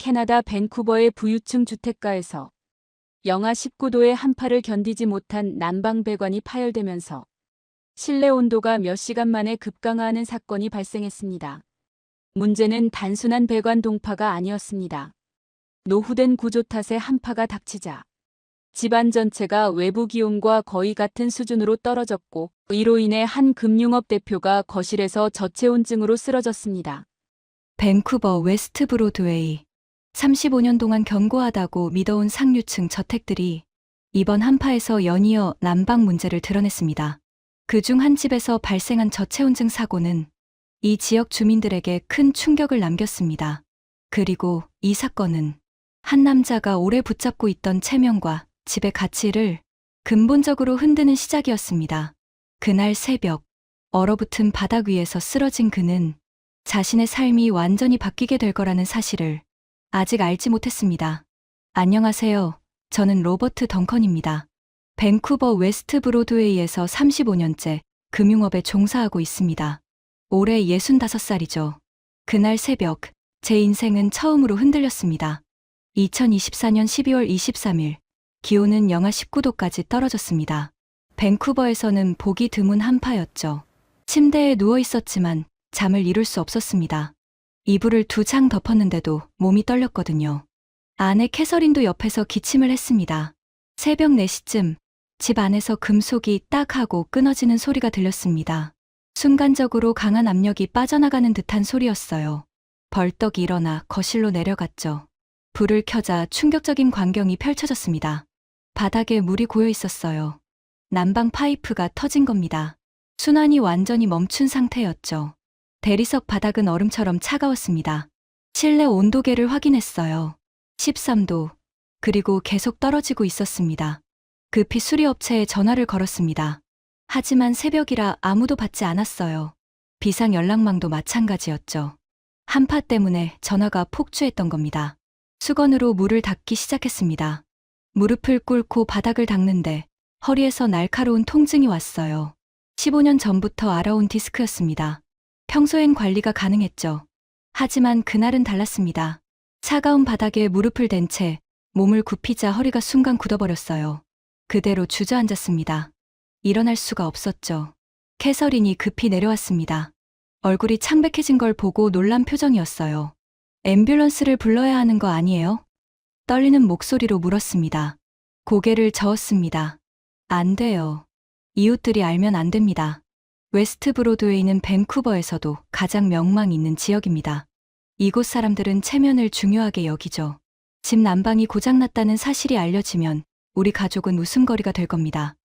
캐나다 밴쿠버의 부유층 주택가에서 영하 19도의 한파를 견디지 못한 난방 배관이 파열되면서 실내 온도가 몇 시간 만에 급강하하는 사건이 발생했습니다. 문제는 단순한 배관 동파가 아니었습니다. 노후된 구조 탓에 한파가 닥치자 집안 전체가 외부 기온과 거의 같은 수준으로 떨어졌고, 이로 인해 한 금융업 대표가 거실에서 저체온증으로 쓰러졌습니다. 밴쿠버 웨스트 브로드웨이. 35년 동안 견고하다고 믿어온 상류층 저택들이 이번 한파에서 연이어 난방 문제를 드러냈습니다. 그중 한 집에서 발생한 저체온증 사고는 이 지역 주민들에게 큰 충격을 남겼습니다. 그리고 이 사건은 한 남자가 오래 붙잡고 있던 체면과 집의 가치를 근본적으로 흔드는 시작이었습니다. 그날 새벽, 얼어붙은 바닥 위에서 쓰러진 그는 자신의 삶이 완전히 바뀌게 될 거라는 사실을 아직 알지 못했습니다. 안녕하세요. 저는 로버트 덩컨입니다. 밴쿠버 웨스트 브로드웨이에서 35년째 금융업에 종사하고 있습니다. 올해 65살이죠. 그날 새벽, 제 인생은 처음으로 흔들렸습니다. 2024년 12월 23일, 기온은 영하 19도까지 떨어졌습니다. 밴쿠버에서는 보기 드문 한파였죠. 침대에 누워 있었지만 잠을 이룰 수 없었습니다. 이불을 2장 덮었는데도 몸이 떨렸거든요. 아내 캐서린도 옆에서 기침을 했습니다. 새벽 4시쯤 집 안에서 금속이 딱 하고 끊어지는 소리가 들렸습니다. 순간적으로 강한 압력이 빠져나가는 듯한 소리였어요. 벌떡 일어나 거실로 내려갔죠. 불을 켜자 충격적인 광경이 펼쳐졌습니다. 바닥에 물이 고여 있었어요. 난방 파이프가 터진 겁니다. 순환이 완전히 멈춘 상태였죠. 대리석 바닥은 얼음처럼 차가웠습니다. 실내 온도계를 확인했어요. 13도. 그리고 계속 떨어지고 있었습니다. 급히 수리업체에 전화를 걸었습니다. 하지만 새벽이라 아무도 받지 않았어요. 비상 연락망도 마찬가지였죠. 한파 때문에 전화가 폭주했던 겁니다. 수건으로 물을 닦기 시작했습니다. 무릎을 꿇고 바닥을 닦는데 허리에서 날카로운 통증이 왔어요. 15년 전부터 알아온 디스크였습니다. 평소엔 관리가 가능했죠. 하지만 그날은 달랐습니다. 차가운 바닥에 무릎을 댄 채 몸을 굽히자 허리가 순간 굳어버렸어요. 그대로 주저앉았습니다. 일어날 수가 없었죠. 캐서린이 급히 내려왔습니다. 얼굴이 창백해진 걸 보고 놀란 표정이었어요. 앰뷸런스를 불러야 하는 거 아니에요? 떨리는 목소리로 물었습니다. 고개를 저었습니다. 안 돼요. 이웃들이 알면 안 됩니다. 웨스트 브로드웨이는 밴쿠버에서도 가장 명망 있는 지역입니다. 이곳 사람들은 체면을 중요하게 여기죠. 집 난방이 고장났다는 사실이 알려지면 우리 가족은 웃음거리가 될 겁니다.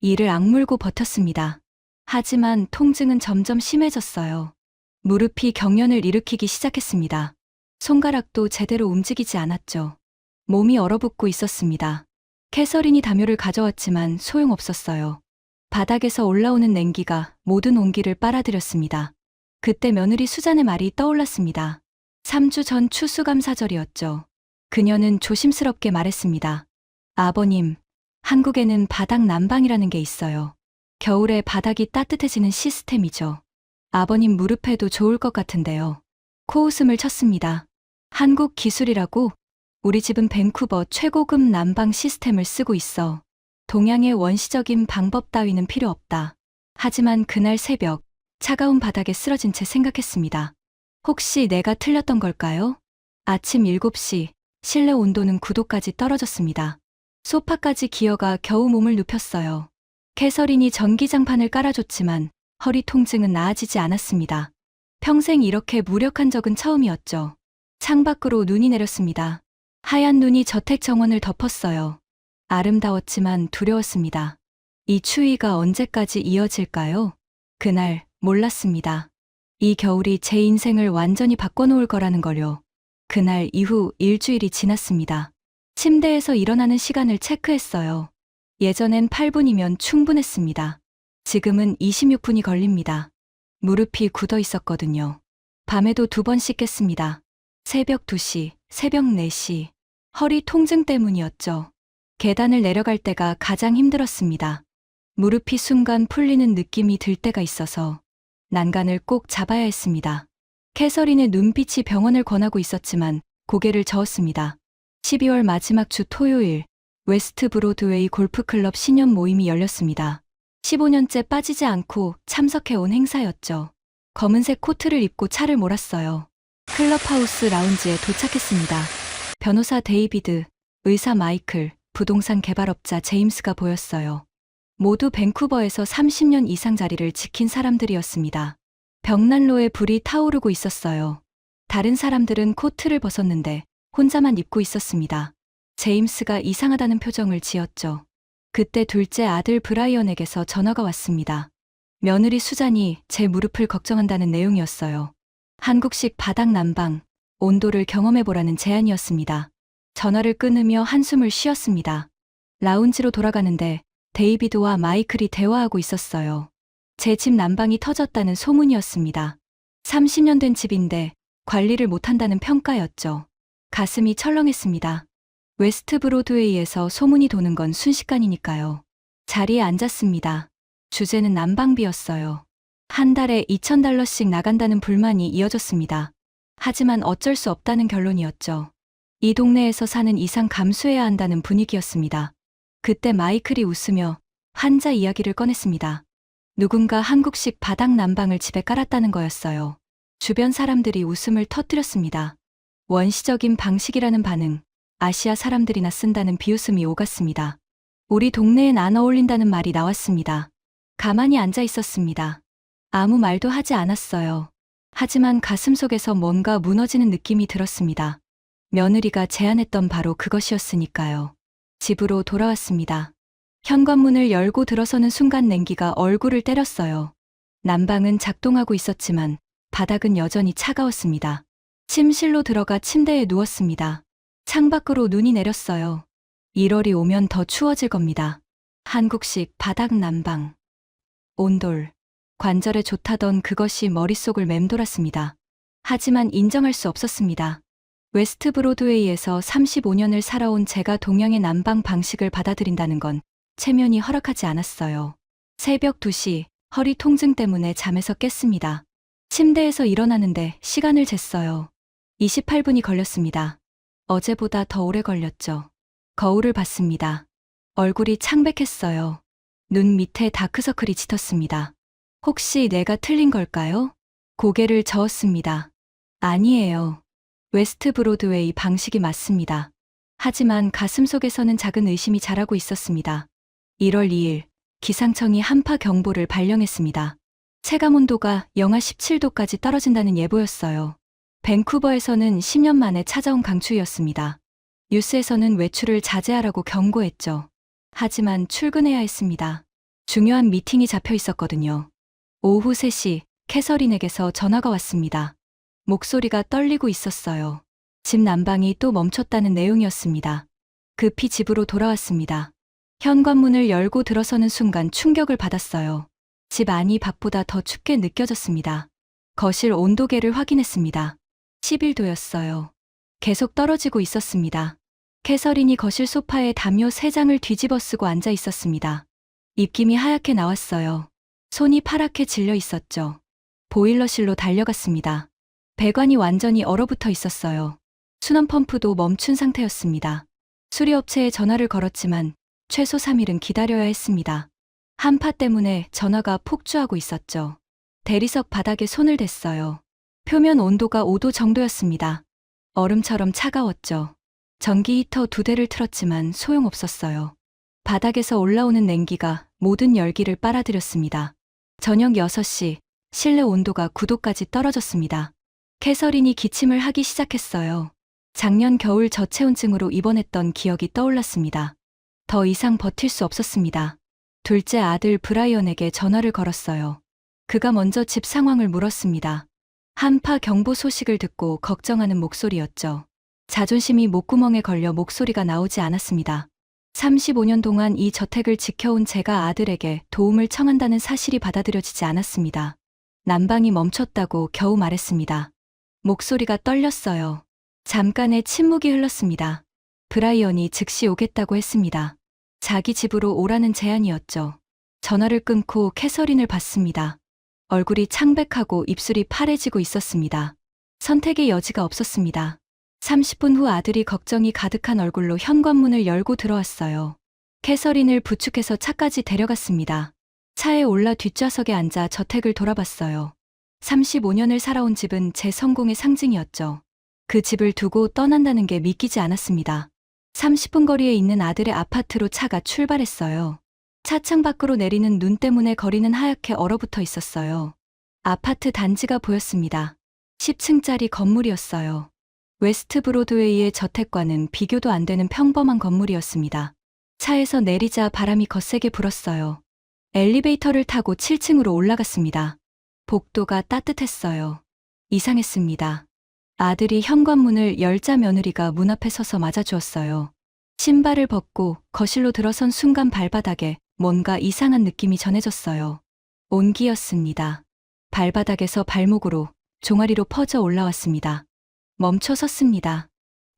이를 악물고 버텼습니다. 하지만 통증은 점점 심해졌어요. 무릎이 경련을 일으키기 시작했습니다. 손가락도 제대로 움직이지 않았죠. 몸이 얼어붙고 있었습니다. 캐서린이 담요를 가져왔지만 소용없었어요. 바닥에서 올라오는 냉기가 모든 온기를 빨아들였습니다. 그때 며느리 수잔의 말이 떠올랐습니다. 3주 전 추수감사절이었죠. 그녀는 조심스럽게 말했습니다. 아버님, 한국에는 바닥 난방이라는 게 있어요. 겨울에 바닥이 따뜻해지는 시스템이죠. 아버님 무릎에도 좋을 것 같은데요. 코웃음을 쳤습니다. 한국 기술이라고? 우리 집은 밴쿠버 최고급 난방 시스템을 쓰고 있어. 동양의 원시적인 방법 따위는 필요 없다. 하지만 그날 새벽, 차가운 바닥에 쓰러진 채 생각했습니다. 혹시 내가 틀렸던 걸까요? 아침 7시, 실내 온도는 9도까지 떨어졌습니다. 소파까지 기어가 겨우 몸을 눕혔어요. 캐서린이 전기장판을 깔아줬지만 허리 통증은 나아지지 않았습니다. 평생 이렇게 무력한 적은 처음이었죠. 창밖으로 눈이 내렸습니다. 하얀 눈이 저택 정원을 덮었어요. 아름다웠지만 두려웠습니다. 이 추위가 언제까지 이어질까요? 그날 몰랐습니다. 이 겨울이 제 인생을 완전히 바꿔놓을 거라는 걸요. 그날 이후 일주일이 지났습니다. 침대에서 일어나는 시간을 체크했어요. 예전엔 8분이면 충분했습니다. 지금은 26분이 걸립니다. 무릎이 굳어 있었거든요. 밤에도 2번 씻겠습니다. 새벽 2시, 새벽 4시. 허리 통증 때문이었죠. 계단을 내려갈 때가 가장 힘들었습니다. 무릎이 순간 풀리는 느낌이 들 때가 있어서 난간을 꼭 잡아야 했습니다. 캐서린의 눈빛이 병원을 권하고 있었지만 고개를 저었습니다. 12월 마지막 주 토요일, 웨스트 브로드웨이 골프클럽 신년 모임이 열렸습니다. 15년째 빠지지 않고 참석해온 행사였죠. 검은색 코트를 입고 차를 몰았어요. 클럽하우스 라운지에 도착했습니다. 변호사 데이비드, 의사 마이클, 부동산 개발업자 제임스가 보였어요. 모두 밴쿠버에서 30년 이상 자리를 지킨 사람들이었습니다. 벽난로에 불이 타오르고 있었어요. 다른 사람들은 코트를 벗었는데 혼자만 입고 있었습니다. 제임스가 이상하다는 표정을 지었죠. 그때 둘째 아들 브라이언에게서 전화가 왔습니다. 며느리 수잔이 제 무릎을 걱정한다는 내용이었어요. 한국식 바닥 난방, 온도를 경험해보라는 제안이었습니다. 전화를 끊으며 한숨을 쉬었습니다. 라운지로 돌아가는데 데이비드와 마이클이 대화하고 있었어요. 제 집 난방이 터졌다는 소문이었습니다. 30년 된 집인데 관리를 못한다는 평가였죠. 가슴이 철렁했습니다. 웨스트 브로드웨이에서 소문이 도는 건 순식간이니까요. 자리에 앉았습니다. 주제는 난방비였어요. 한 달에 $2,000씩 나간다는 불만이 이어졌습니다. 하지만 어쩔 수 없다는 결론이었죠. 이 동네에서 사는 이상 감수해야 한다는 분위기였습니다. 그때 마이클이 웃으며 환자 이야기를 꺼냈습니다. 누군가 한국식 바닥 난방을 집에 깔았다는 거였어요. 주변 사람들이 웃음을 터뜨렸습니다. 원시적인 방식이라는 반응, 아시아 사람들이나 쓴다는 비웃음이 오갔습니다. 우리 동네엔 안 어울린다는 말이 나왔습니다. 가만히 앉아 있었습니다. 아무 말도 하지 않았어요. 하지만 가슴속에서 뭔가 무너지는 느낌이 들었습니다. 며느리가 제안했던 바로 그것이었으니까요. 집으로 돌아왔습니다. 현관문을 열고 들어서는 순간 냉기가 얼굴을 때렸어요. 난방은 작동하고 있었지만 바닥은 여전히 차가웠습니다. 침실로 들어가 침대에 누웠습니다. 창밖으로 눈이 내렸어요. 1월이 오면 더 추워질 겁니다. 한국식 바닥 난방. 온돌. 관절에 좋다던 그것이 머릿속을 맴돌았습니다. 하지만 인정할 수 없었습니다. 웨스트 브로드웨이에서 35년을 살아온 제가 동양의 난방 방식을 받아들인다는 건 체면이 허락하지 않았어요. 새벽 2시, 허리 통증 때문에 잠에서 깼습니다. 침대에서 일어나는데 시간을 쟀어요. 28분이 걸렸습니다. 어제보다 더 오래 걸렸죠. 거울을 봤습니다. 얼굴이 창백했어요. 눈 밑에 다크서클이 짙었습니다. 혹시 내가 틀린 걸까요? 고개를 저었습니다. 아니에요. 웨스트 브로드웨이 방식이 맞습니다. 하지만 가슴속에서는 작은 의심이 자라고 있었습니다. 1월 2일, 기상청이 한파 경보를 발령했습니다. 체감온도가 영하 17도까지 떨어진다는 예보였어요. 밴쿠버에서는 10년 만에 찾아온 강추위였습니다. 뉴스에서는 외출을 자제하라고 경고했죠. 하지만 출근해야 했습니다. 중요한 미팅이 잡혀 있었거든요. 오후 3시, 캐서린에게서 전화가 왔습니다. 목소리가 떨리고 있었어요. 집 난방이 또 멈췄다는 내용이었습니다. 급히 집으로 돌아왔습니다. 현관문을 열고 들어서는 순간 충격을 받았어요. 집 안이 밖보다 더 춥게 느껴졌습니다. 거실 온도계를 확인했습니다. 11도였어요. 계속 떨어지고 있었습니다. 캐서린이 거실 소파에 담요 3장을 뒤집어 쓰고 앉아 있었습니다. 입김이 하얗게 나왔어요. 손이 파랗게 질려 있었죠. 보일러실로 달려갔습니다. 배관이 완전히 얼어붙어 있었어요. 순원 펌프도 멈춘 상태였습니다. 수리업체에 전화를 걸었지만 최소 3일은 기다려야 했습니다. 한파 때문에 전화가 폭주하고 있었죠. 대리석 바닥에 손을 댔어요. 표면 온도가 5도 정도였습니다. 얼음처럼 차가웠죠. 전기 히터 2대를 틀었지만 소용없었어요. 바닥에서 올라오는 냉기가 모든 열기를 빨아들였습니다. 저녁 6시, 실내 온도가 9도까지 떨어졌습니다. 캐서린이 기침을 하기 시작했어요. 작년 겨울 저체온증으로 입원했던 기억이 떠올랐습니다. 더 이상 버틸 수 없었습니다. 둘째 아들 브라이언에게 전화를 걸었어요. 그가 먼저 집 상황을 물었습니다. 한파 경보 소식을 듣고 걱정하는 목소리였죠. 자존심이 목구멍에 걸려 목소리가 나오지 않았습니다. 35년 동안 이 저택을 지켜온 제가 아들에게 도움을 청한다는 사실이 받아들여지지 않았습니다. 난방이 멈췄다고 겨우 말했습니다. 목소리가 떨렸어요. 잠깐의 침묵이 흘렀습니다. 브라이언이 즉시 오겠다고 했습니다. 자기 집으로 오라는 제안이었죠. 전화를 끊고 캐서린을 봤습니다. 얼굴이 창백하고 입술이 파래지고 있었습니다. 선택의 여지가 없었습니다. 30분 후 아들이 걱정이 가득한 얼굴로 현관문을 열고 들어왔어요. 캐서린을 부축해서 차까지 데려갔습니다. 차에 올라 뒷좌석에 앉아 저택을 돌아봤어요. 35년을 살아온 집은 제 성공의 상징이었죠. 그 집을 두고 떠난다는 게 믿기지 않았습니다. 30분 거리에 있는 아들의 아파트로 차가 출발했어요. 차창 밖으로 내리는 눈 때문에 거리는 하얗게 얼어붙어 있었어요. 아파트 단지가 보였습니다. 10층짜리 건물이었어요. 웨스트 브로드웨이의 저택과는 비교도 안 되는 평범한 건물이었습니다. 차에서 내리자 바람이 거세게 불었어요. 엘리베이터를 타고 7층으로 올라갔습니다. 복도가 따뜻했어요. 이상했습니다. 아들이 현관문을 열자 며느리가 문 앞에 서서 맞아주었어요. 신발을 벗고 거실로 들어선 순간 발바닥에 뭔가 이상한 느낌이 전해졌어요. 온기였습니다. 발바닥에서 발목으로, 종아리로 퍼져 올라왔습니다. 멈춰 섰습니다.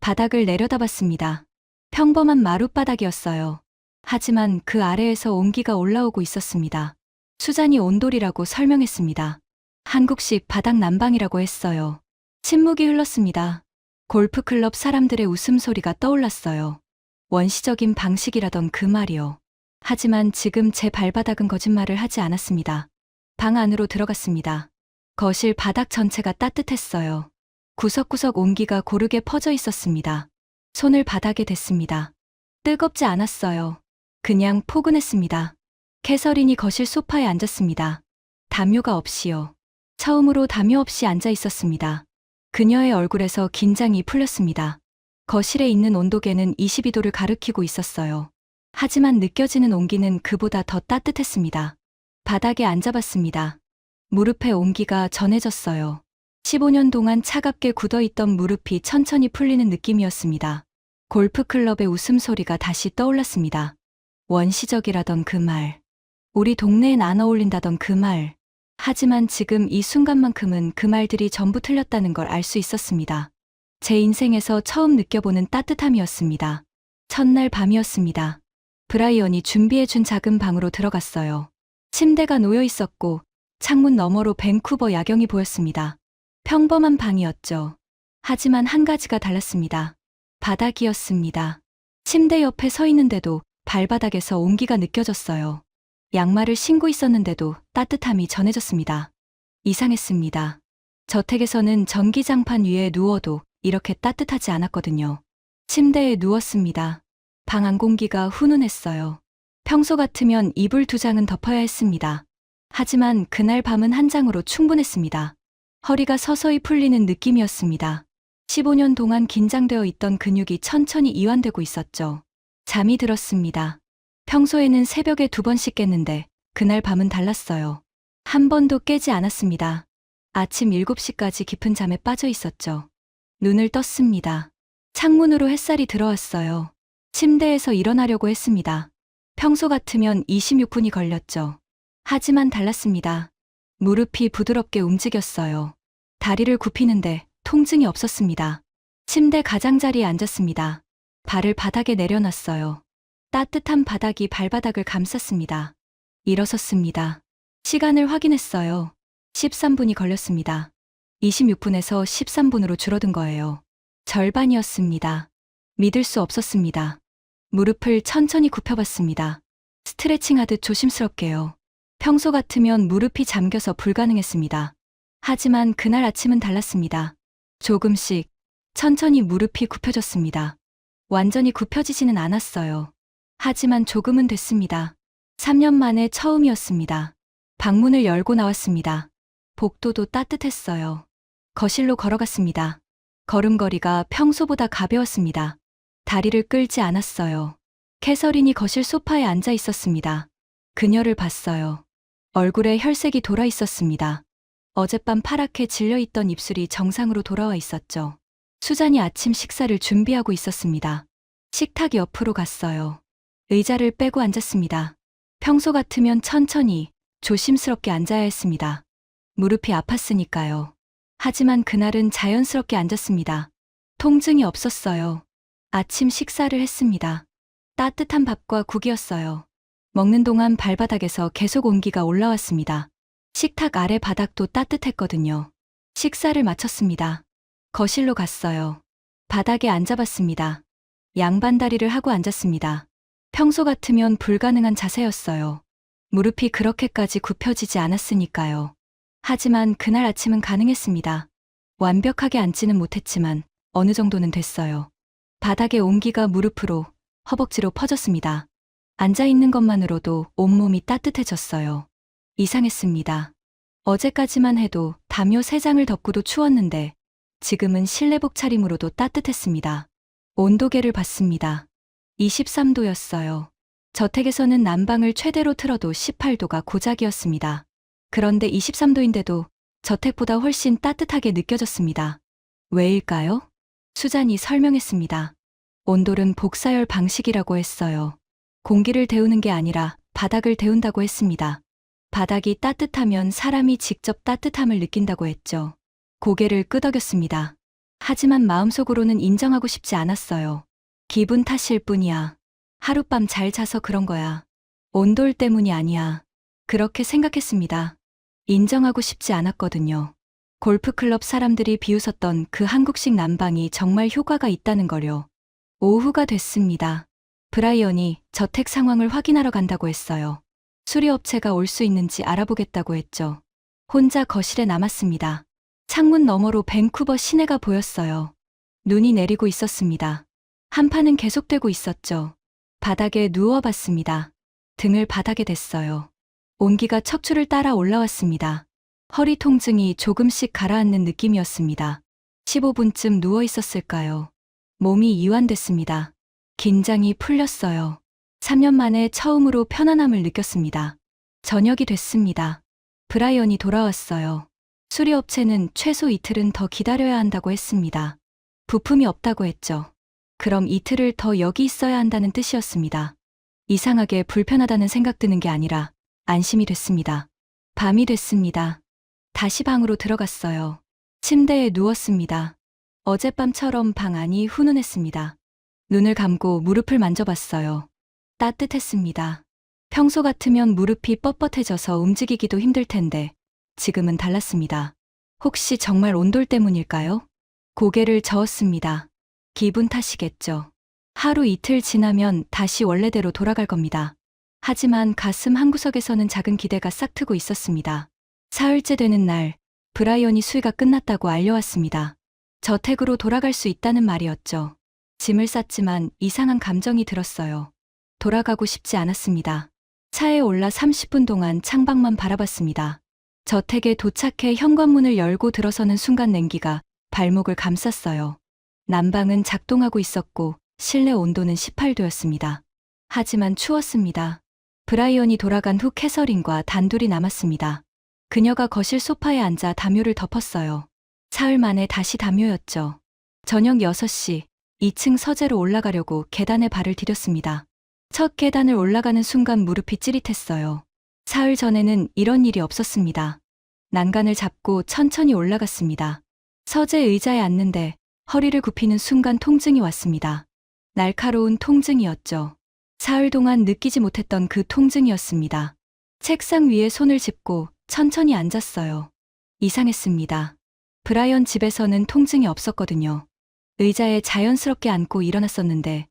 바닥을 내려다봤습니다. 평범한 마룻바닥이었어요. 하지만 그 아래에서 온기가 올라오고 있었습니다. 수잔이 온돌이라고 설명했습니다. 한국식 바닥 난방이라고 했어요. 침묵이 흘렀습니다. 골프클럽 사람들의 웃음소리가 떠올랐어요. 원시적인 방식이라던 그 말이요. 하지만 지금 제 발바닥은 거짓말을 하지 않았습니다. 방 안으로 들어갔습니다. 거실 바닥 전체가 따뜻했어요. 구석구석 온기가 고르게 퍼져 있었습니다. 손을 바닥에 댔습니다. 뜨겁지 않았어요. 그냥 포근했습니다. 캐서린이 거실 소파에 앉았습니다. 담요가 없이요. 처음으로 담요 없이 앉아 있었습니다. 그녀의 얼굴에서 긴장이 풀렸습니다. 거실에 있는 온도계는 22도를 가리키고 있었어요. 하지만 느껴지는 온기는 그보다 더 따뜻했습니다. 바닥에 앉아봤습니다. 무릎에 온기가 전해졌어요. 15년 동안 차갑게 굳어있던 무릎이 천천히 풀리는 느낌이었습니다. 골프클럽의 웃음소리가 다시 떠올랐습니다. 원시적이라던 그 말. 우리 동네엔 안 어울린다던 그 말. 하지만 지금 이 순간만큼은 그 말들이 전부 틀렸다는 걸 알 수 있었습니다. 제 인생에서 처음 느껴보는 따뜻함이었습니다. 첫날 밤이었습니다. 브라이언이 준비해준 작은 방으로 들어갔어요. 침대가 놓여 있었고 창문 너머로 밴쿠버 야경이 보였습니다. 평범한 방이었죠. 하지만 한 가지가 달랐습니다. 바닥이었습니다. 침대 옆에 서 있는데도 발바닥에서 온기가 느껴졌어요. 양말을 신고 있었는데도 따뜻함이 전해졌습니다. 이상했습니다. 저택에서는 전기장판 위에 누워도 이렇게 따뜻하지 않았거든요. 침대에 누웠습니다. 방 안 공기가 훈훈했어요. 평소 같으면 이불 2장은 덮어야 했습니다. 하지만 그날 밤은 한 장으로 충분했습니다. 허리가 서서히 풀리는 느낌이었습니다. 15년 동안 긴장되어 있던 근육이 천천히 이완되고 있었죠. 잠이 들었습니다. 평소에는 새벽에 2번씩 깼는데 그날 밤은 달랐어요. 한 번도 깨지 않았습니다. 아침 7시까지 깊은 잠에 빠져 있었죠. 눈을 떴습니다. 창문으로 햇살이 들어왔어요. 침대에서 일어나려고 했습니다. 평소 같으면 26분이 걸렸죠. 하지만 달랐습니다. 무릎이 부드럽게 움직였어요. 다리를 굽히는데 통증이 없었습니다. 침대 가장자리에 앉았습니다. 발을 바닥에 내려놨어요. 따뜻한 바닥이 발바닥을 감쌌습니다. 일어섰습니다. 시간을 확인했어요. 13분이 걸렸습니다. 26분에서 13분으로 줄어든 거예요. 절반이었습니다. 믿을 수 없었습니다. 무릎을 천천히 굽혀봤습니다. 스트레칭하듯 조심스럽게요. 평소 같으면 무릎이 잠겨서 불가능했습니다. 하지만 그날 아침은 달랐습니다. 조금씩, 천천히 무릎이 굽혀졌습니다. 완전히 굽혀지지는 않았어요. 하지만 조금은 됐습니다. 3년 만에 처음이었습니다. 방문을 열고 나왔습니다. 복도도 따뜻했어요. 거실로 걸어갔습니다. 걸음걸이가 평소보다 가벼웠습니다. 다리를 끌지 않았어요. 캐서린이 거실 소파에 앉아 있었습니다. 그녀를 봤어요. 얼굴에 혈색이 돌아 있었습니다. 어젯밤 파랗게 질려있던 입술이 정상으로 돌아와 있었죠. 수잔이 아침 식사를 준비하고 있었습니다. 식탁 옆으로 갔어요. 의자를 빼고 앉았습니다. 평소 같으면 천천히, 조심스럽게 앉아야 했습니다. 무릎이 아팠으니까요. 하지만 그날은 자연스럽게 앉았습니다. 통증이 없었어요. 아침 식사를 했습니다. 따뜻한 밥과 국이었어요. 먹는 동안 발바닥에서 계속 온기가 올라왔습니다. 식탁 아래 바닥도 따뜻했거든요. 식사를 마쳤습니다. 거실로 갔어요. 바닥에 앉아봤습니다. 양반다리를 하고 앉았습니다. 평소 같으면 불가능한 자세였어요. 무릎이 그렇게까지 굽혀지지 않았으니까요. 하지만 그날 아침은 가능했습니다. 완벽하게 앉지는 못했지만 어느 정도는 됐어요. 바닥의 온기가 무릎으로, 허벅지로 퍼졌습니다. 앉아있는 것만으로도 온몸이 따뜻해졌어요. 이상했습니다. 어제까지만 해도 담요 3장을 덮고도 추웠는데 지금은 실내복 차림으로도 따뜻했습니다. 온도계를 봤습니다. 23도였어요. 저택에서는 난방을 최대로 틀어도 18도가 고작이었습니다. 그런데 23도인데도 저택보다 훨씬 따뜻하게 느껴졌습니다. 왜일까요? 수잔이 설명했습니다. 온돌은 복사열 방식이라고 했어요. 공기를 데우는 게 아니라 바닥을 데운다고 했습니다. 바닥이 따뜻하면 사람이 직접 따뜻함을 느낀다고 했죠. 고개를 끄덕였습니다. 하지만 마음속으로는 인정하고 싶지 않았어요. 기분 탓일 뿐이야. 하룻밤 잘 자서 그런 거야. 온돌 때문이 아니야. 그렇게 생각했습니다. 인정하고 싶지 않았거든요. 골프클럽 사람들이 비웃었던 그 한국식 난방이 정말 효과가 있다는 걸요. 오후가 됐습니다. 브라이언이 저택 상황을 확인하러 간다고 했어요. 수리업체가 올 수 있는지 알아보겠다고 했죠. 혼자 거실에 남았습니다. 창문 너머로 밴쿠버 시내가 보였어요. 눈이 내리고 있었습니다. 한파는 계속되고 있었죠. 바닥에 누워봤습니다. 등을 바닥에 댔어요. 온기가 척추를 따라 올라왔습니다. 허리 통증이 조금씩 가라앉는 느낌이었습니다. 15분쯤 누워 있었을까요? 몸이 이완됐습니다. 긴장이 풀렸어요. 3년 만에 처음으로 편안함을 느꼈습니다. 저녁이 됐습니다. 브라이언이 돌아왔어요. 수리업체는 최소 이틀은 더 기다려야 한다고 했습니다. 부품이 없다고 했죠. 그럼 이틀을 더 여기 있어야 한다는 뜻이었습니다. 이상하게 불편하다는 생각 드는 게 아니라 안심이 됐습니다. 밤이 됐습니다. 다시 방으로 들어갔어요. 침대에 누웠습니다. 어젯밤처럼 방 안이 훈훈했습니다. 눈을 감고 무릎을 만져봤어요. 따뜻했습니다. 평소 같으면 무릎이 뻣뻣해져서 움직이기도 힘들 텐데 지금은 달랐습니다. 혹시 정말 온돌 때문일까요? 고개를 저었습니다. 기분 탓이겠죠. 하루 이틀 지나면 다시 원래대로 돌아갈 겁니다. 하지만 가슴 한구석에서는 작은 기대가 싹트고 있었습니다. 사흘째 되는 날, 브라이언이 수의가 끝났다고 알려왔습니다. 저택으로 돌아갈 수 있다는 말이었죠. 짐을 쌌지만 이상한 감정이 들었어요. 돌아가고 싶지 않았습니다. 차에 올라 30분 동안 창밖만 바라봤습니다. 저택에 도착해 현관문을 열고 들어서는 순간 냉기가 발목을 감쌌어요. 난방은 작동하고 있었고 실내 온도는 18도였습니다. 하지만 추웠습니다. 브라이언이 돌아간 후 캐서린과 단둘이 남았습니다. 그녀가 거실 소파에 앉아 담요를 덮었어요. 사흘 만에 다시 담요였죠. 저녁 6시 2층 서재로 올라가려고 계단에 발을 디뎠습니다. 첫 계단을 올라가는 순간 무릎이 찌릿했어요. 사흘 전에는 이런 일이 없었습니다. 난간을 잡고 천천히 올라갔습니다. 서재 의자에 앉는데 허리를 굽히는 순간 통증이 왔습니다. 날카로운 통증이었죠. 사흘 동안 느끼지 못했던 그 통증이었습니다. 책상 위에 손을 짚고 천천히 앉았어요. 이상했습니다. 브라이언 집에서는 통증이 없었거든요. 의자에 자연스럽게 앉고 일어났었는데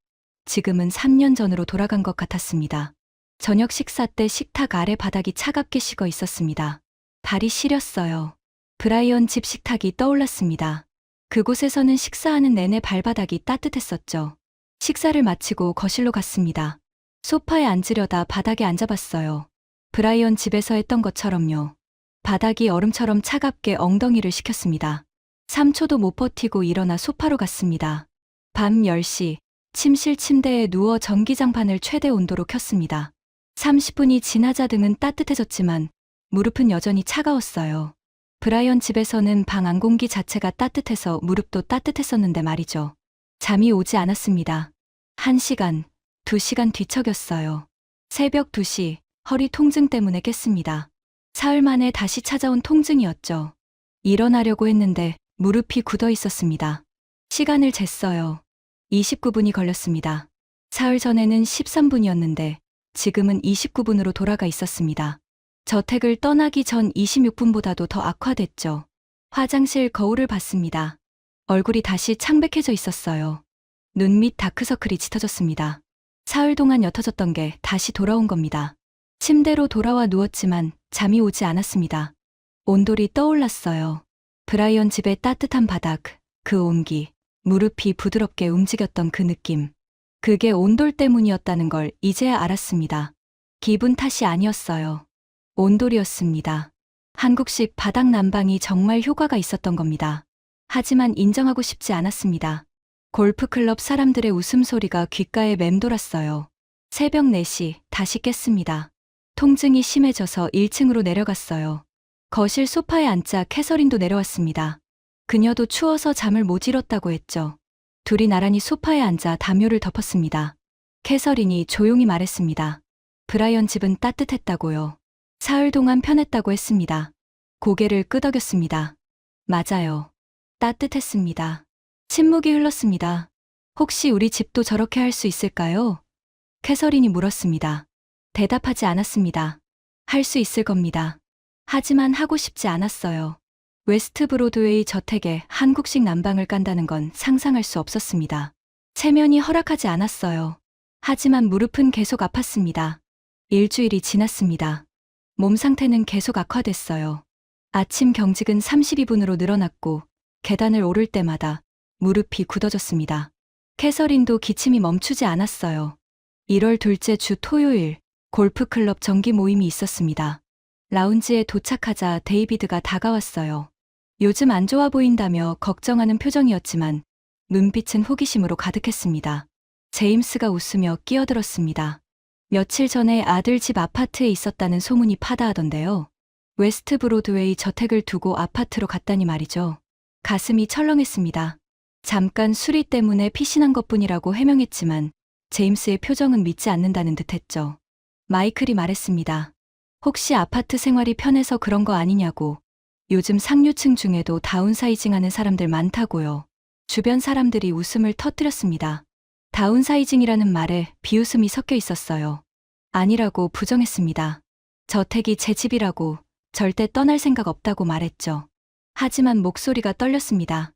지금은 3년 전으로 돌아간 것 같았습니다. 저녁 식사 때 식탁 아래 바닥이 차갑게 식어 있었습니다. 발이 시렸어요. 브라이언 집 식탁이 떠올랐습니다. 그곳에서는 식사하는 내내 발바닥이 따뜻했었죠. 식사를 마치고 거실로 갔습니다. 소파에 앉으려다 바닥에 앉아봤어요. 브라이언 집에서 했던 것처럼요. 바닥이 얼음처럼 차갑게 엉덩이를 식혔습니다. 3초도 못 버티고 일어나 소파로 갔습니다. 밤 10시, 침실 침대에 누워 전기장판을 최대 온도로 켰습니다. 30분이 지나자 등은 따뜻해졌지만 무릎은 여전히 차가웠어요. 브라이언 집에서는 방 안공기 자체가 따뜻해서 무릎도 따뜻했었는데 말이죠. 잠이 오지 않았습니다. 1시간, 2시간 뒤척였어요. 새벽 2시, 허리 통증 때문에 깼습니다. 사흘 만에 다시 찾아온 통증이었죠. 일어나려고 했는데 무릎이 굳어 있었습니다. 시간을 쟀어요. 29분이 걸렸습니다. 사흘 전에는 13분이었는데 지금은 29분으로 돌아가 있었습니다. 저택을 떠나기 전 26분보다도 더 악화됐죠. 화장실 거울을 봤습니다. 얼굴이 다시 창백해져 있었어요. 눈 밑 다크서클이 짙어졌습니다. 사흘 동안 옅어졌던 게 다시 돌아온 겁니다. 침대로 돌아와 누웠지만 잠이 오지 않았습니다. 온돌이 떠올랐어요. 브라이언 집의 따뜻한 바닥, 그 온기, 무릎이 부드럽게 움직였던 그 느낌. 그게 온돌 때문이었다는 걸 이제야 알았습니다. 기분 탓이 아니었어요. 온돌이었습니다. 한국식 바닥 난방이 정말 효과가 있었던 겁니다. 하지만 인정하고 싶지 않았습니다. 골프클럽 사람들의 웃음소리가 귓가에 맴돌았어요. 새벽 4시 다시 깼습니다. 통증이 심해져서 1층으로 내려갔어요. 거실 소파에 앉자 캐서린도 내려왔습니다. 그녀도 추워서 잠을 못 이뤘다고 했죠. 둘이 나란히 소파에 앉아 담요를 덮었습니다. 캐서린이 조용히 말했습니다. 브라이언 집은 따뜻했다고요. 사흘 동안 편했다고 했습니다. 고개를 끄덕였습니다. 맞아요. 따뜻했습니다. 침묵이 흘렀습니다. 혹시 우리 집도 저렇게 할 수 있을까요? 캐서린이 물었습니다. 대답하지 않았습니다. 할 수 있을 겁니다. 하지만 하고 싶지 않았어요. 웨스트 브로드웨이 저택에 한국식 난방을 깐다는 건 상상할 수 없었습니다. 체면이 허락하지 않았어요. 하지만 무릎은 계속 아팠습니다. 일주일이 지났습니다. 몸 상태는 계속 악화됐어요. 아침 경직은 32분으로 늘어났고 계단을 오를 때마다 무릎이 굳어졌습니다. 캐서린도 기침이 멈추지 않았어요. 1월 둘째 주 토요일 골프클럽 정기 모임이 있었습니다. 라운지에 도착하자 데이비드가 다가왔어요. 요즘 안 좋아 보인다며 걱정하는 표정이었지만 눈빛은 호기심으로 가득했습니다. 제임스가 웃으며 끼어들었습니다. 며칠 전에 아들 집 아파트에 있었다는 소문이 파다하던데요. 웨스트 브로드웨이 저택을 두고 아파트로 갔다니 말이죠. 가슴이 철렁했습니다. 잠깐 수리 때문에 피신한 것뿐이라고 해명했지만 제임스의 표정은 믿지 않는다는 듯했죠. 마이클이 말했습니다. 혹시 아파트 생활이 편해서 그런 거 아니냐고. 요즘 상류층 중에도 다운사이징하는 사람들 많다고요. 주변 사람들이 웃음을 터뜨렸습니다. 다운사이징이라는 말에 비웃음이 섞여 있었어요. 아니라고 부정했습니다. 저택이 제 집이라고 절대 떠날 생각 없다고 말했죠. 하지만 목소리가 떨렸습니다.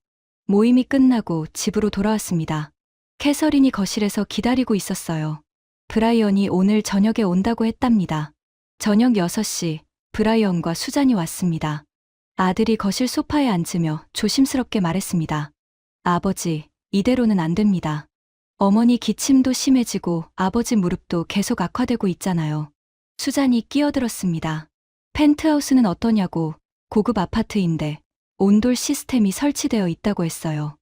모임이 끝나고 집으로 돌아왔습니다. 캐서린이 거실에서 기다리고 있었어요. 브라이언이 오늘 저녁에 온다고 했답니다. 저녁 6시 브라이언과 수잔이 왔습니다. 아들이 거실 소파에 앉으며 조심스럽게 말했습니다. 아버지, 이대로는 안 됩니다. 어머니 기침도 심해지고 아버지 무릎도 계속 악화되고 있잖아요. 수잔이 끼어들었습니다. 펜트하우스는 어떠냐고. 고급 아파트인데 온돌 시스템이 설치되어 있다고 했어요.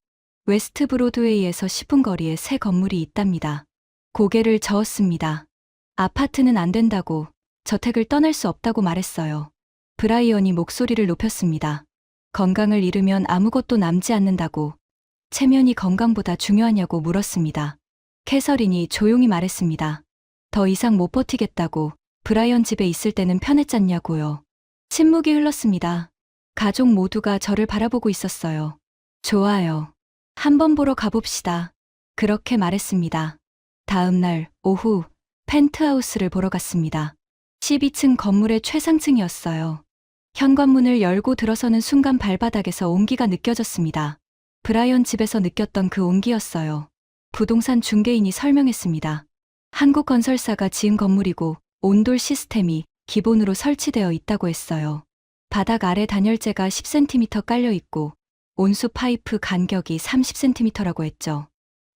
웨스트 브로드웨이에서 10분 거리에 새 건물이 있답니다. 고개를 저었습니다. 아파트는 안 된다고, 저택을 떠날 수 없다고 말했어요. 브라이언이 목소리를 높였습니다. 건강을 잃으면 아무것도 남지 않는다고, 체면이 건강보다 중요하냐고 물었습니다. 캐서린이 조용히 말했습니다. 더 이상 못 버티겠다고, 브라이언 집에 있을 때는 편했잖냐고요. 침묵이 흘렀습니다. 가족 모두가 저를 바라보고 있었어요. 좋아요. 한번 보러 가봅시다. 그렇게 말했습니다. 다음 날 오후 펜트하우스를 보러 갔습니다. 12층 건물의 최상층이었어요. 현관문을 열고 들어서는 순간 발바닥에서 온기가 느껴졌습니다. 브라이언 집에서 느꼈던 그 온기였어요. 부동산 중개인이 설명했습니다. 한국 건설사가 지은 건물이고 온돌 시스템이 기본으로 설치되어 있다고 했어요. 바닥 아래 단열재가 10cm 깔려 있고 온수 파이프 간격이 30cm라고 했죠.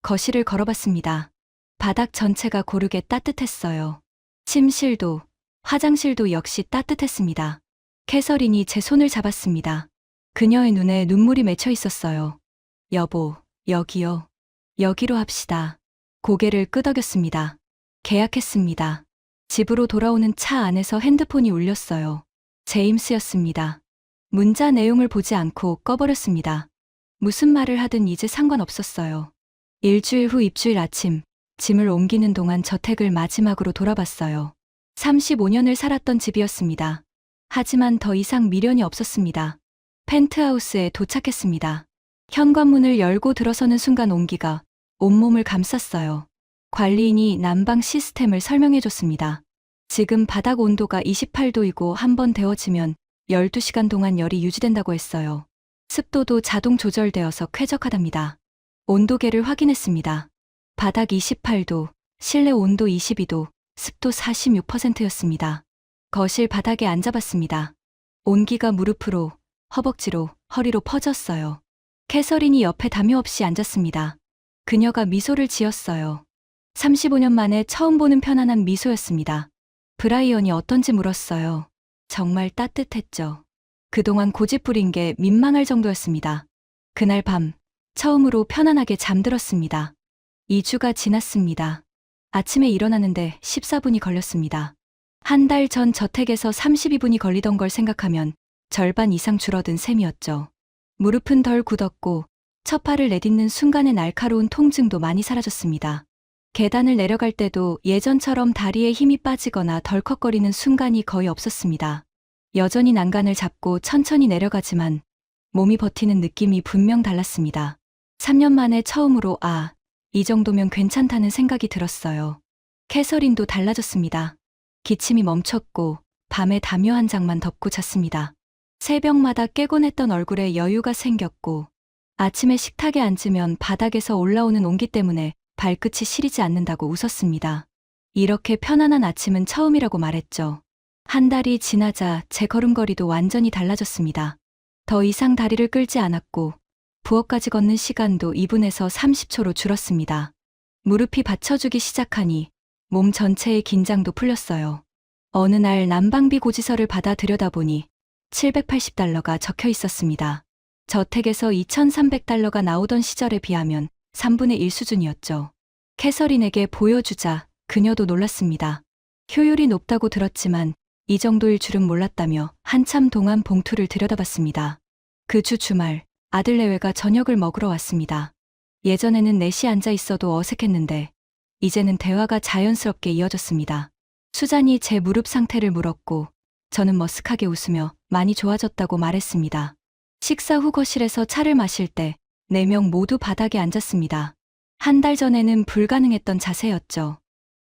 거실을 걸어봤습니다. 바닥 전체가 고르게 따뜻했어요. 침실도, 화장실도 역시 따뜻했습니다. 캐서린이 제 손을 잡았습니다. 그녀의 눈에 눈물이 맺혀 있었어요. 여보, 여기요. 여기로 합시다. 고개를 끄덕였습니다. 계약했습니다. 집으로 돌아오는 차 안에서 핸드폰이 울렸어요. 제임스였습니다. 문자 내용을 보지 않고 꺼버렸습니다. 무슨 말을 하든 이제 상관없었어요. 일주일 후 입주일 아침, 짐을 옮기는 동안 저택을 마지막으로 돌아봤어요. 35년을 살았던 집이었습니다. 하지만 더 이상 미련이 없었습니다. 펜트하우스에 도착했습니다. 현관문을 열고 들어서는 순간 온기가 온몸을 감쌌어요. 관리인이 난방 시스템을 설명해줬습니다. 지금 바닥 온도가 28도이고 한 번 데워지면 12시간 동안 열이 유지된다고 했어요. 습도도 자동 조절되어서 쾌적하답니다. 온도계를 확인했습니다. 바닥 28도, 실내 온도 22도, 습도 46%였습니다. 거실 바닥에 앉아봤습니다. 온기가 무릎으로, 허벅지로, 허리로 퍼졌어요. 캐서린이 옆에 담요 없이 앉았습니다. 그녀가 미소를 지었어요. 35년 만에 처음 보는 편안한 미소였습니다. 브라이언이 어떤지 물었어요. 정말 따뜻했죠. 그동안 고집 부린 게 민망할 정도였습니다. 그날 밤, 처음으로 편안하게 잠들었습니다. 2주가 지났습니다. 아침에 일어나는데 14분이 걸렸습니다. 한 달 전 저택에서 32분이 걸리던 걸 생각하면 절반 이상 줄어든 셈이었죠. 무릎은 덜 굳었고 첫 발을 내딛는 순간의 날카로운 통증도 많이 사라졌습니다. 계단을 내려갈 때도 예전처럼 다리에 힘이 빠지거나 덜컥거리는 순간이 거의 없었습니다. 여전히 난간을 잡고 천천히 내려가지만 몸이 버티는 느낌이 분명 달랐습니다. 3년 만에 처음으로 이 정도면 괜찮다는 생각이 들었어요. 캐서린도 달라졌습니다. 기침이 멈췄고 밤에 담요 한 장만 덮고 잤습니다. 새벽마다 깨곤 했던 얼굴에 여유가 생겼고 아침에 식탁에 앉으면 바닥에서 올라오는 온기 때문에 발끝이 시리지 않는다고 웃었습니다. 이렇게 편안한 아침은 처음이라고 말했죠. 한 달이 지나자 제 걸음걸이도 완전히 달라졌습니다. 더 이상 다리를 끌지 않았고 부엌까지 걷는 시간도 2분에서 30초로 줄었습니다. 무릎이 받쳐주기 시작하니 몸 전체의 긴장도 풀렸어요. 어느 날 난방비 고지서를 받아 들여다보니 $780가 적혀 있었습니다. 저택에서 $2,300가 나오던 시절에 비하면 3분의 1 수준이었죠. 캐서린에게 보여주자 그녀도 놀랐습니다. 효율이 높다고 들었지만 이 정도일 줄은 몰랐다며 한참 동안 봉투를 들여다봤습니다. 그 주 주말 아들 내외가 저녁을 먹으러 왔습니다. 예전에는 넷이 앉아 있어도 어색했는데 이제는 대화가 자연스럽게 이어졌습니다. 수잔이 제 무릎 상태를 물었고 저는 머쓱하게 웃으며 많이 좋아졌다고 말했습니다. 식사 후 거실에서 차를 마실 때 4명 모두 바닥에 앉았습니다. 한 달 전에는 불가능했던 자세였죠.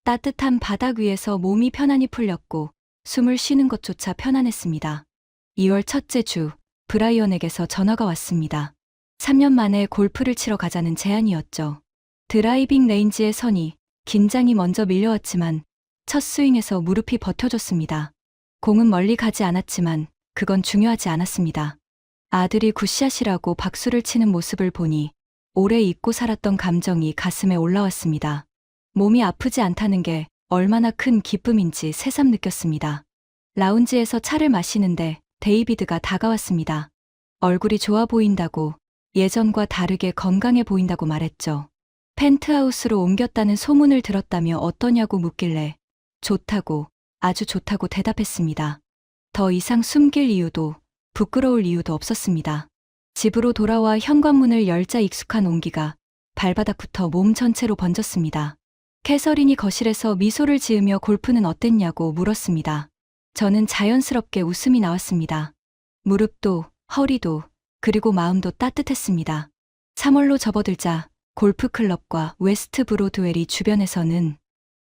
따뜻한 바닥 위에서 몸이 편안히 풀렸고 숨을 쉬는 것조차 편안했습니다. 2월 첫째 주, 브라이언에게서 전화가 왔습니다. 3년 만에 골프를 치러 가자는 제안이었죠. 드라이빙 레인지에 서니 긴장이 먼저 밀려왔지만 첫 스윙에서 무릎이 버텨줬습니다. 공은 멀리 가지 않았지만 그건 중요하지 않았습니다. 아들이 굿샷이라고 박수를 치는 모습을 보니 오래 잊고 살았던 감정이 가슴에 올라왔습니다. 몸이 아프지 않다는 게 얼마나 큰 기쁨인지 새삼 느꼈습니다. 라운지에서 차를 마시는데 데이비드가 다가왔습니다. 얼굴이 좋아 보인다고, 예전과 다르게 건강해 보인다고 말했죠. 펜트하우스로 옮겼다는 소문을 들었다며 어떠냐고 묻길래 좋다고, 아주 좋다고 대답했습니다. 더 이상 숨길 이유도 부끄러울 이유도 없었습니다. 집으로 돌아와 현관문을 열자 익숙한 온기가 발바닥부터 몸 전체로 번졌습니다. 캐서린이 거실에서 미소를 지으며 골프는 어땠냐고 물었습니다. 저는 자연스럽게 웃음이 나왔습니다. 무릎도, 허리도, 그리고 마음도 따뜻했습니다. 3월로 접어들자 골프클럽과 웨스트 브로드웨리 주변에서는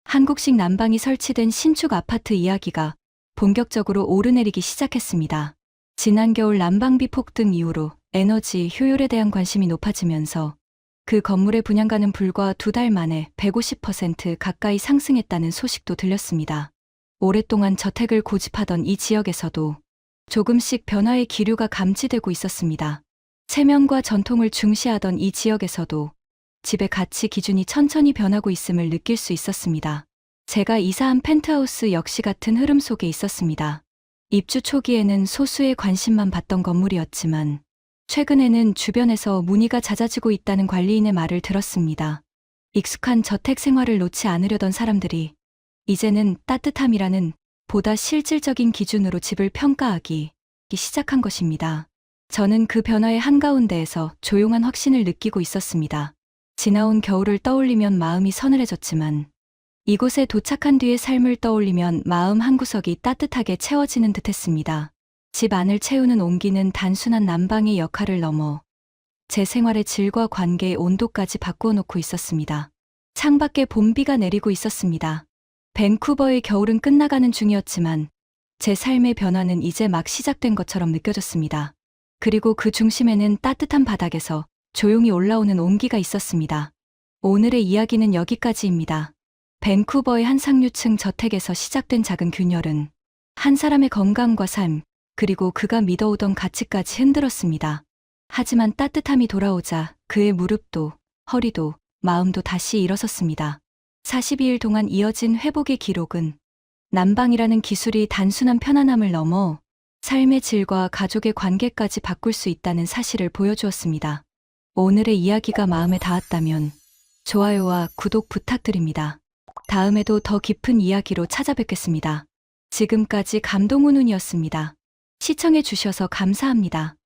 한국식 난방이 설치된 신축 아파트 이야기가 본격적으로 오르내리기 시작했습니다. 지난 겨울 난방비 폭등 이후로 에너지 효율에 대한 관심이 높아지면서 그 건물의 분양가는 불과 2달 만에 150% 가까이 상승했다는 소식도 들렸습니다. 오랫동안 저택을 고집하던 이 지역에서도 조금씩 변화의 기류가 감지되고 있었습니다. 체면과 전통을 중시하던 이 지역에서도 집의 가치 기준이 천천히 변하고 있음을 느낄 수 있었습니다. 제가 이사한 펜트하우스 역시 같은 흐름 속에 있었습니다. 입주 초기에는 소수의 관심만 받던 건물이었지만 최근에는 주변에서 문의가 잦아지고 있다는 관리인의 말을 들었습니다. 익숙한 저택 생활을 놓지 않으려던 사람들이 이제는 따뜻함이라는 보다 실질적인 기준으로 집을 평가하기 시작한 것입니다. 저는 그 변화의 한가운데에서 조용한 확신을 느끼고 있었습니다. 지나온 겨울을 떠올리면 마음이 서늘해졌지만 이곳에 도착한 뒤의 삶을 떠올리면 마음 한구석이 따뜻하게 채워지는 듯했습니다. 집 안을 채우는 온기는 단순한 난방의 역할을 넘어 제 생활의 질과 관계의 온도까지 바꾸어 놓고 있었습니다. 창밖에 봄비가 내리고 있었습니다. 밴쿠버의 겨울은 끝나가는 중이었지만 제 삶의 변화는 이제 막 시작된 것처럼 느껴졌습니다. 그리고 그 중심에는 따뜻한 바닥에서 조용히 올라오는 온기가 있었습니다. 오늘의 이야기는 여기까지입니다. 밴쿠버의 한 상류층 저택에서 시작된 작은 균열은 한 사람의 건강과 삶, 그리고 그가 믿어오던 가치까지 흔들었습니다. 하지만 따뜻함이 돌아오자 그의 무릎도, 허리도, 마음도 다시 일어섰습니다. 42일 동안 이어진 회복의 기록은 난방이라는 기술이 단순한 편안함을 넘어 삶의 질과 가족의 관계까지 바꿀 수 있다는 사실을 보여주었습니다. 오늘의 이야기가 마음에 닿았다면 좋아요와 구독 부탁드립니다. 다음에도 더 깊은 이야기로 찾아뵙겠습니다. 지금까지 감동훈훈이었습니다. 시청해 주셔서 감사합니다.